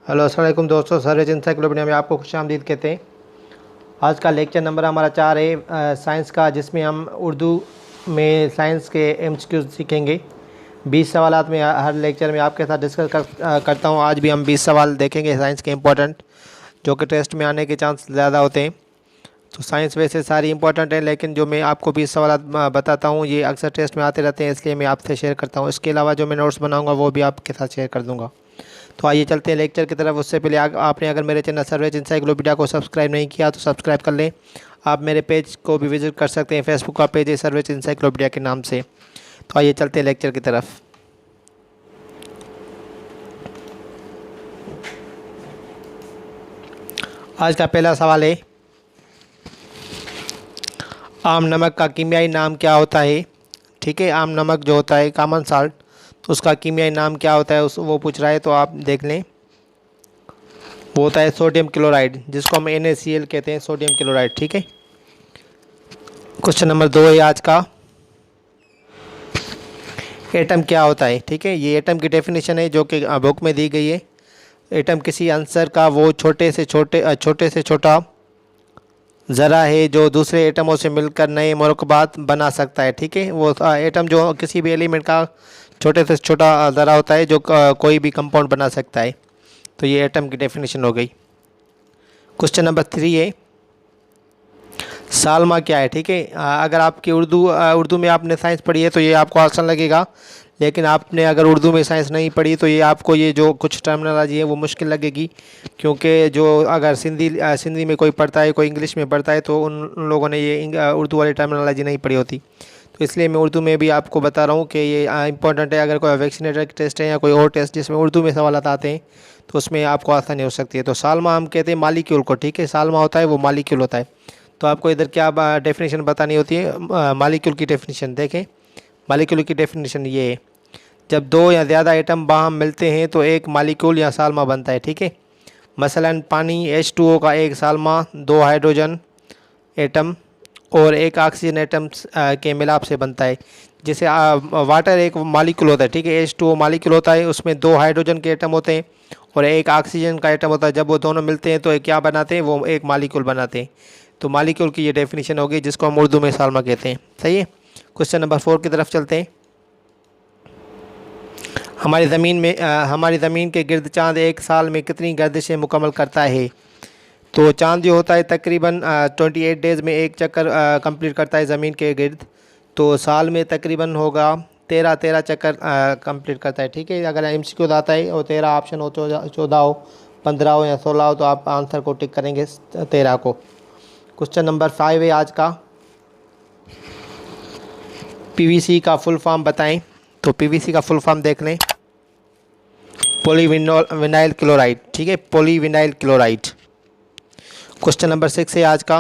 Hello अस्सलाम वालेकुम दोस्तों, सर्विस इंसाइक्लोपीडिया में आपको खुशामदीद कहते हैं। आज का लेक्चर नंबर हमारा 4 है साइंस का, जिसमें हम उर्दू में साइंस के एमसीक्यू सीखेंगे। 20 सवालात में हर लेक्चर में आपके साथ डिस्कस करता हूँ। आज भी हम 20 सवाल देखेंगे साइंस के इंपॉर्टेंट, जो कि टेस्ट में आने के चांस ज़्यादा होते हैं। तो साइंस वैसे सारी इंपॉर्टेंट है, लेकिन जो मैं आपको 20 सवाल बताता हूँ ये अक्सर टेस्ट में आते रहते हैं, इसलिए मैं आपसे शेयर करता हूँ। इसके अलावा जो मैं नोट्स बनाऊँगा वो भी आपके साथ शेयर कर दूँगा। तो आइए चलते हैं लेक्चर की तरफ। उससे पहले आपने अगर मेरे चैनल सर्विस इंसाइक्लोपीडिया को सब्सक्राइब नहीं किया तो सब्सक्राइब कर लें। आप मेरे पेज को भी विजिट कर सकते हैं, फेसबुक का पेज है सर्विस इंसाइक्लोपीडिया के नाम से। तो आइए चलते हैं लेक्चर की तरफ। आज का पहला सवाल है, आम नमक का कीमियाई नाम क्या होता है। ठीक है, आम नमक जो होता है कॉमन साल्ट, तो उसका कीमियाई नाम क्या होता है उस वो पूछ रहा है, तो आप देख लें। वो होता है सोडियम क्लोराइड, जिसको हम NaCl कहते हैं, सोडियम क्लोराइड। ठीक है। क्वेश्चन नंबर 2 है आज का, एटम क्या होता है। ठीक है, ये एटम की डेफिनेशन है जो कि बुक में दी गई है। एटम किसी आंसर का वो छोटे से छोटा ज़रा है जो दूसरे एटमों से मिलकर नए मरकबात बना सकता है। ठीक है, वो एटम जो किसी भी एलिमेंट का छोटे से छोटा ज़रा होता है जो कोई भी कंपाउंड बना सकता है। तो ये एटम की डेफिनेशन हो गई। क्वेश्चन नंबर 3 है, सालमा क्या है। ठीक है, अगर आपकी उर्दू में आपने साइंस पढ़ी है तो ये आपको आसान लगेगा, लेकिन आपने अगर उर्दू में साइंस नहीं पढ़ी तो ये आपको ये जो कुछ टर्मिनोलॉजी है वो मुश्किल लगेगी, क्योंकि जो अगर सिंधी में कोई पढ़ता है, कोई इंग्लिश में पढ़ता है, तो उन लोगों ने ये उर्दू वाली टर्मिनोलॉजी नहीं पढ़ी होती। तो इसलिए मैं उर्दू में भी आपको बता रहा हूँ कि ये इंपॉर्टेंट है। अगर कोई वैक्सीनेटर टेस्ट है या कोई और टेस्ट जिसमें उर्दू में सवाल आते हैं तो उसमें आपको आसानी हो सकती है। तो सालमा हम कहते हैं मालिक्यूल को। ठीक है, सालमा होता है वो मालिक्यूल होता है। तो आपको इधर क्या डेफिनेशन बतानी होती है, मालिक्यूल की डेफिनेशन देखें। मालिक्यूल की डेफिनेशन ये है, जब दो या ज़्यादा एटम बाहम मिलते हैं तो एक मालिक्यूल या सालमा बनता है। ठीक है, मसलन पानी H2O का एक सालमा दो हाइड्रोजन एटम और एक ऑक्सीजन एटम के मिलाप से बनता है। जैसे वाटर एक मालिक्यूल होता है। ठीक है, H2O मालिक्यूल होता है, उसमें दो हाइड्रोजन के एटम होते हैं और एक ऑक्सीजन का एटम होता है। जब वो दोनों मिलते हैं तो क्या बनाते हैं, वो एक मालिक्यूल बनाते हैं। तो मालिक्यूल की ये डेफिनेशन होगी, जिसको हम उर्दू में सालमा कहते हैं। सही है। क्वेश्चन नंबर 4 की तरफ चलते हैं। हमारी ज़मीन के गिर्द चाँद एक साल में कितनी गर्दिशें मुकम्मल करता है। तो चाँद जो होता है तकरीबन 28 डेज़ में एक चक्कर कंप्लीट करता है ज़मीन के गिर्द। तो साल में तकरीबन होगा 13 चक्कर कंप्लीट करता है। ठीक है, अगर MCQ आता है और 13 ऑप्शन हो, 14 हो, 15 हो या 16 हो, तो आप आंसर को टिक करेंगे 13 को। क्वेश्चन नंबर 5 है आज का, PVC का फुल फॉर्म बताएं। तो PVC का फुल फॉर्म देख लें, पॉलीविनाइल क्लोराइड। ठीक है, पॉलीविनाइल क्लोराइड। क्वेश्चन नंबर 6 है आज का,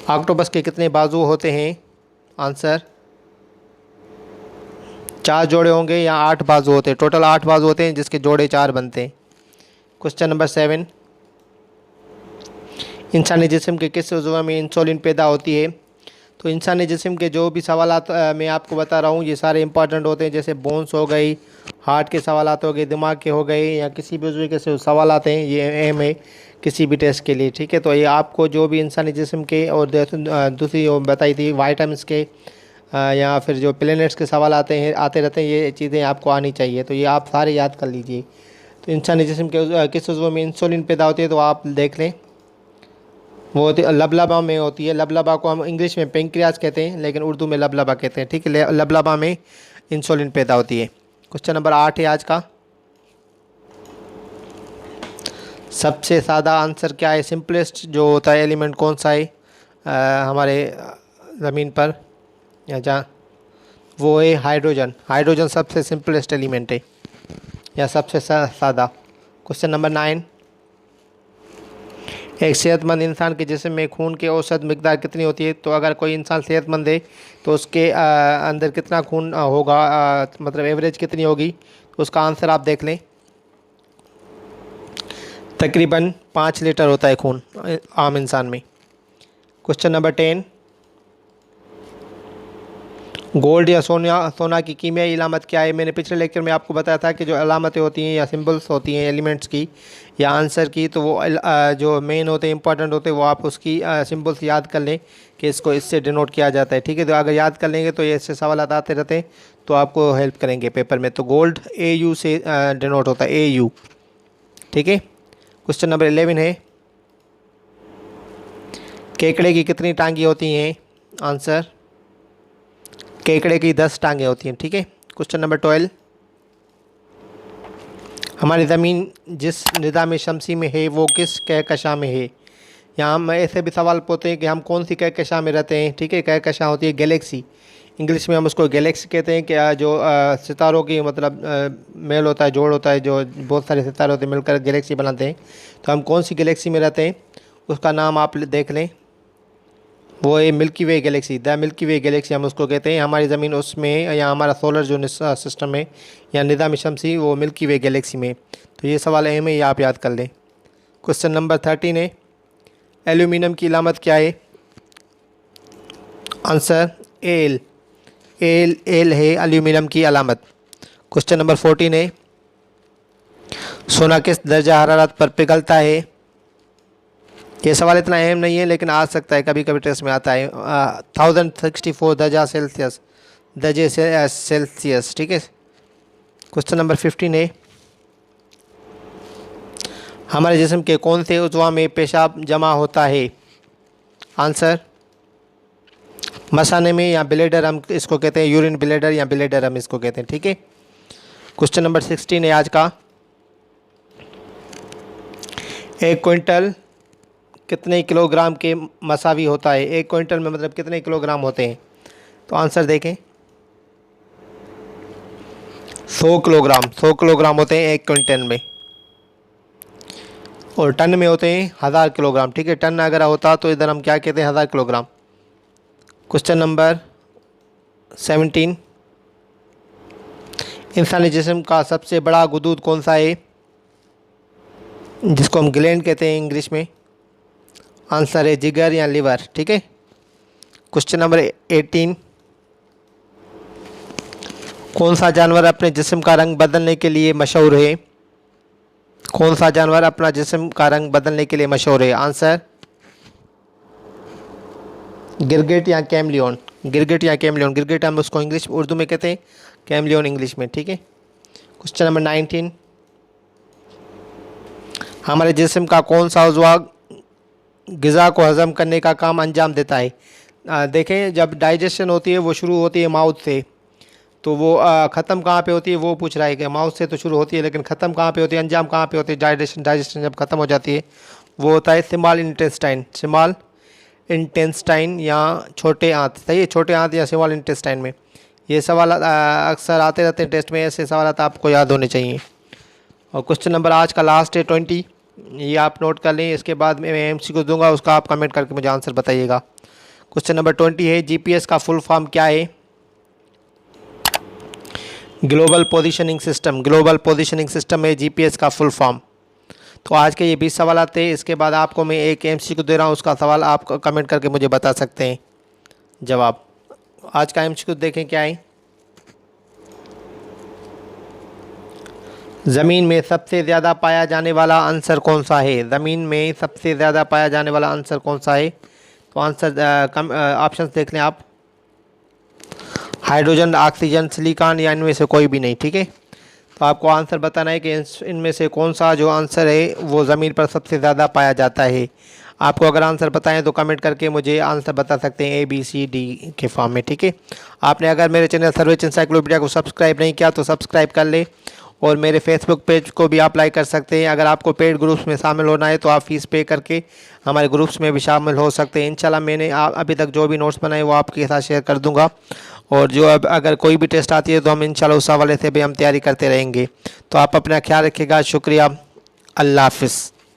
ऑक्टोपस के कितने बाजू होते हैं। आंसर 4 जोड़े होंगे या 8 बाजू होते हैं। टोटल 8 बाजू होते हैं, जिसके जोड़े 4 बनते हैं। क्वेश्चन नंबर 7, इंसानी जिस्म के किस उज़्व में इंसुलिन पैदा होती है। तो इंसानी जिस्म के जो भी सवालात मैं आपको बता रहा हूँ ये सारे इंपॉर्टेंट होते हैं। जैसे बोन्स हो गई, हार्ट के सवालात हो गए, दिमाग के हो गए, या किसी भी उज़्व के सवाल आते हैं, ये अहम है किसी भी टेस्ट के लिए। ठीक है, तो ये आपको जो भी इंसानी जिस्म के और दूसरी बताई थी विटामिन्स के या फिर जो प्लैनेट्स के सवाल आते रहते हैं, ये चीज़ें आपको आनी चाहिए। तो ये आप सारे याद कर लीजिए। तो इंसानी जिस्म के किस उज़्व में इंसुलिन पैदा होती है, तो आप देख लें, वो लबलबा में होती है। लबलबा को हम इंग्लिश में पेंक्रियाज कहते हैं, लेकिन उर्दू में लबलबा कहते हैं। ठीक है, लबलबा में इंसुलिन पैदा होती है। क्वेश्चन नंबर 8 है आज का, सबसे सादा आंसर क्या है। सिंपलेस्ट जो होता है एलिमेंट कौन सा है हमारे ज़मीन पर या जहाँ, वो है हाइड्रोजन। हाइड्रोजन सबसे सिंपलेस्ट एलिमेंट है या सबसे सादा। क्वेश्चन नंबर 9, एक सेहतमंद इंसान के जिस्म में खून की औसत मिकदार कितनी होती है। तो अगर कोई इंसान सेहतमंद है तो उसके अंदर कितना खून होगा, मतलब एवरेज कितनी होगी, तो उसका आंसर आप देख लें, तकरीबन 5 लीटर होता है खून आम इंसान में। क्वेश्चन नंबर 10, गोल्ड या सोना की कीमियाई अलामत क्या है? मैंने पिछले लेक्चर में आपको बताया था कि जो अलामतें होती हैं या सिंबल्स होती हैं एलिमेंट्स की या आंसर की, तो वो जो मेन होते हैं, इंपॉर्टेंट होते हैं, वो आप उसकी सिंबल्स याद कर लें कि इसको इससे डिनोट किया जाता है। ठीक है, तो अगर याद कर लेंगे तो ये इससे सवाल आते रहते हैं, तो आपको हेल्प करेंगे पेपर में। तो गोल्ड AU से डिनोट होता है, AU। ठीक है, क्वेश्चन नंबर 11 है, केकड़े की कितनी टांगी होती हैं? आंसर, केकड़े की 10 टांगें होती हैं। ठीक है, क्वेश्चन नंबर 12, हमारी ज़मीन जिस निज़ाम शमसी में है वो किस कहकशां में है? यहाँ हम ऐसे भी सवाल पूछते हैं कि हम कौन सी कहकशां में रहते हैं। ठीक है, कहकशां होती है गैलेक्सी, इंग्लिश में हम उसको गैलेक्सी कहते हैं। कि जो सितारों की मतलब मेल होता है, जोड़ होता है, जो बहुत सारे सितारे होते हैं मिलकर गैलेक्सी बनाते हैं। तो हम कौन सी गैलेक्सी में रहते हैं उसका नाम आप देख लें, वो है milky way Galaxy, the milky way Galaxy हम उसको कहते हैं। हमारी ज़मीन उसमें या हमारा सोलर जो सिस्टम है या निज़ाम शमसी, वो मिल्की वे गैलेक्सी में। तो ये सवाल अहम है, ये आप याद कर लें। क्वेश्चन नंबर 13 है, एल्यूमिनियम की अलामत क्या है? आंसर, एल, एल है एल्यूमिनियम की अलामत। क्वेश्चन नंबर 14 है, सोना किस दर्जा हरारत पर पिघलता है? ये सवाल इतना अहम नहीं है लेकिन आ सकता है, कभी कभी टेस्ट में आता है। 1064 दर्जा सेल्सियस, दर्जे सेल्सियस। ठीक है, क्वेश्चन नंबर 15 है, हमारे जिस्म के कौन से उज़्वा में पेशाब जमा होता है? आंसर, मसाने में या ब्लेडर हम इसको कहते हैं, यूरिन ब्लेडर या ब्लेडर हम इसको कहते हैं। ठीक है, क्वेश्चन नंबर 16 है आज का, 1 क्विंटल कितने किलोग्राम के मसावी होता है? 1 क्विंटल में मतलब कितने किलोग्राम होते हैं? तो आंसर देखें, 100 किलोग्राम, 100 किलोग्राम होते हैं 1 क्विंटल में, और टन में होते हैं 1000 किलोग्राम। ठीक है, टन अगर होता तो इधर हम क्या कहते हैं, 1000 किलोग्राम। क्वेश्चन नंबर 17, इंसानी जिस्म का सबसे बड़ा गुदूद कौन सा है? जिसको हम ग्लैंड कहते हैं इंग्लिश में। आंसर है जिगर या लिवर। ठीक है, क्वेश्चन नंबर 18, कौन सा जानवर अपने जिस्म का रंग बदलने के लिए मशहूर है? कौन सा जानवर अपना जिस्म का रंग बदलने के लिए मशहूर है? आंसर, गिरगिट या कैमलियन, गिरगिट या कैमलियन। गिरगिट हम उसको इंग्लिश उर्दू में कहते हैं, कैमलियन इंग्लिश में। ठीक है, क्वेश्चन नंबर 19, हमारे जिस्म का कौन सा उज़्वा ग़िज़ा को हज़म करने का काम अंजाम देता है? देखें, जब डाइजेशन होती है वो शुरू होती है माउथ से, तो वो ख़त्म कहाँ पे होती है वो पूछ रहा है कि माउथ से तो शुरू होती है लेकिन ख़त्म कहाँ पे होती है, अंजाम कहाँ पे होती है? डाइजेशन जब ख़त्म हो जाती है वो होता है स्मॉल इंटेस्टाइन, स्मॉल इंटेस्टाइन या छोटे आंत। सही है, छोटे आंत या स्मॉल इंटेस्टाइन में। ये सवाल अक्सर आते रहते हैं टेस्ट में, ऐसे सवाल आपको याद होने चाहिए। और क्वेश्चन नंबर आज का लास्ट है 20, ये आप नोट कर लें, इसके बाद मैं MCQ दूंगा, उसका आप कमेंट करके मुझे आंसर बताइएगा। क्वेश्चन नंबर 20 है, GPS का फुल फॉर्म क्या है? Global positioning system, global positioning system है GPS का फुल फॉर्म। तो आज के ये 20 सवाल आते हैं, इसके बाद आपको मैं एक MCQ दे रहा हूँ, उसका सवाल आप कमेंट करके मुझे बता सकते हैं जवाब। आज का MCQ देखें क्या है, ज़मीन में सबसे ज़्यादा पाया जाने वाला आंसर कौन सा है? ज़मीन में सबसे ज़्यादा पाया जाने वाला आंसर कौन सा है? तो आंसर ऑप्शन देख लें आप, हाइड्रोजन, ऑक्सीजन, सिलिकॉन या इनमें से कोई भी नहीं। ठीक है, तो आपको आंसर बताना है कि इनमें से कौन सा जो आंसर है वो ज़मीन पर सबसे ज़्यादा पाया जाता है। आपको अगर आंसर बताएं तो कमेंट करके मुझे आंसर बता सकते हैं ABCD के फॉर्म में। ठीक है, आपने अगर मेरे चैनल सर्वेच इंसाइक्लोपीडिया को सब्सक्राइब नहीं किया तो सब्सक्राइब कर ले, और मेरे फेसबुक पेज को भी आप लाइक कर सकते हैं। अगर आपको पेड ग्रुप्स में शामिल होना है तो आप फ़ीस पे करके हमारे ग्रुप्स में भी शामिल हो सकते हैं। इंशाल्लाह मैंने अभी तक जो भी नोट्स बनाए वो आपके साथ शेयर कर दूंगा, और जो अब अगर कोई भी टेस्ट आती है तो हम इंशाल्लाह उस हवाले से भी हम तैयारी करते रहेंगे। तो आप अपना ख्याल रखिएगा, शुक्रिया, अल्लाह हाफ़िज़।